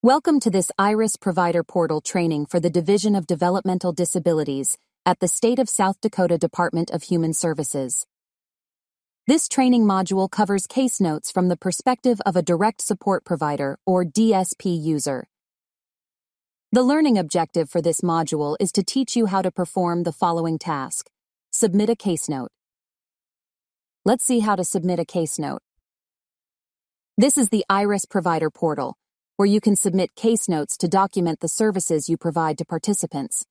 Welcome to this IRIS Provider Portal training for the Division of Developmental Disabilities at the State of South Dakota Department of Human Services. This training module covers case notes from the perspective of a direct support provider or DSP user. The learning objective for this module is to teach you how to perform the following task. Submit a case note. Let's see how to submit a case note. This is the IRIS Provider Portal, where you can submit case notes to document the services you provide to participants.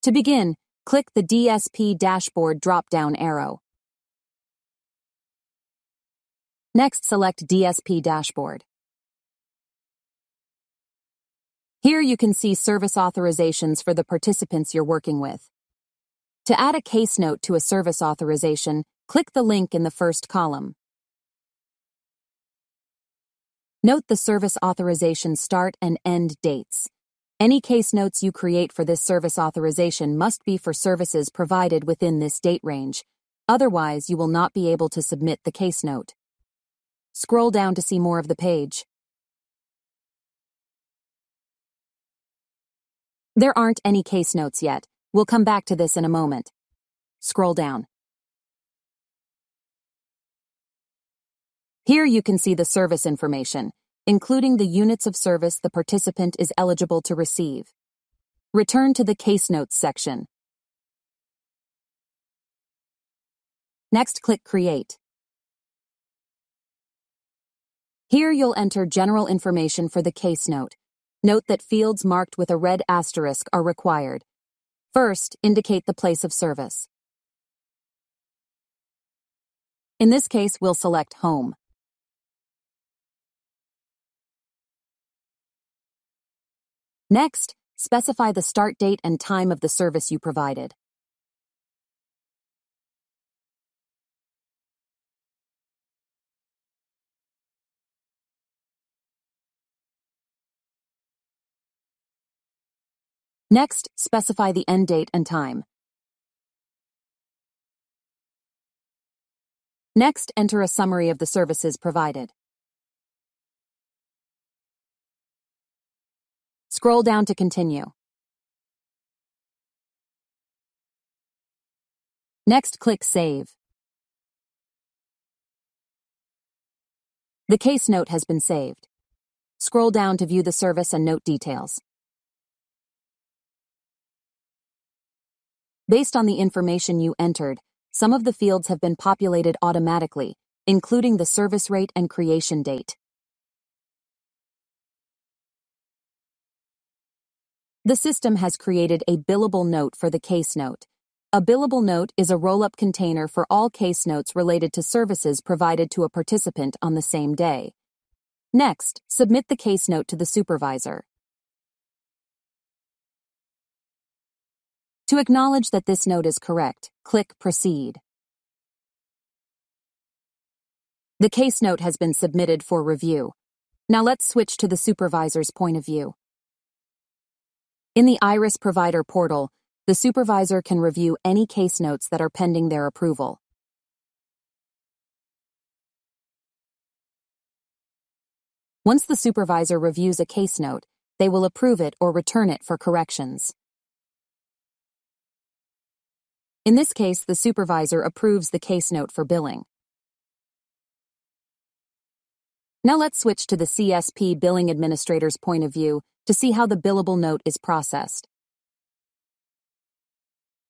To begin, click the DSP dashboard drop-down arrow. Next, select DSP dashboard. Here you can see service authorizations for the participants you're working with. To add a case note to a service authorization, click the link in the first column. Note the service authorization start and end dates. Any case notes you create for this service authorization must be for services provided within this date range. Otherwise, you will not be able to submit the case note. Scroll down to see more of the page. There aren't any case notes yet. We'll come back to this in a moment. Scroll down. Here you can see the service information, including the units of service the participant is eligible to receive. Return to the Case Notes section. Next, click Create. Here you'll enter general information for the case note. Note that fields marked with a red asterisk are required. First, indicate the place of service. In this case, we'll select Home. Next, specify the start date and time of the service you provided. Next, specify the end date and time. Next, enter a summary of the services provided. Scroll down to continue. Next, click Save. The case note has been saved. Scroll down to view the service and note details. Based on the information you entered, some of the fields have been populated automatically, including the service rate and creation date. The system has created a billable note for the case note. A billable note is a roll-up container for all case notes related to services provided to a participant on the same day. Next, submit the case note to the supervisor. To acknowledge that this note is correct, click Proceed. The case note has been submitted for review. Now let's switch to the supervisor's point of view. In the IRIS Provider Portal, the supervisor can review any case notes that are pending their approval. Once the supervisor reviews a case note, they will approve it or return it for corrections. In this case, the supervisor approves the case note for billing. Now let's switch to the CSP billing administrator's point of view to see how the billable note is processed.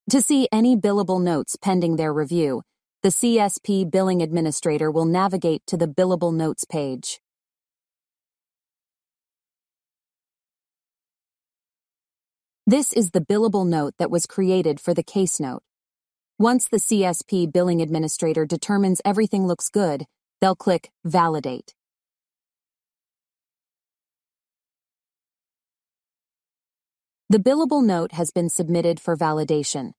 To see any billable notes pending their review, the CSP billing administrator will navigate to the Billable Notes page. This is the billable note that was created for the case note. Once the CSP billing administrator determines everything looks good, they'll click Validate. The billable note has been submitted for validation.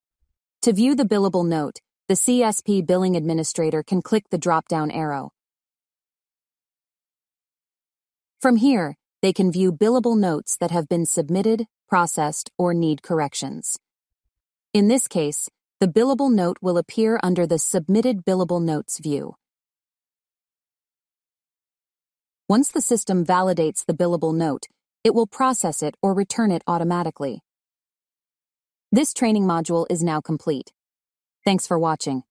To view the billable note, the CSP billing administrator can click the drop-down arrow. From here, they can view billable notes that have been submitted, processed, or need corrections. In this case, the billable note will appear under the Submitted Billable Notes view. Once the system validates the billable note, It will process it or return it automatically. This training module is now complete. Thanks for watching.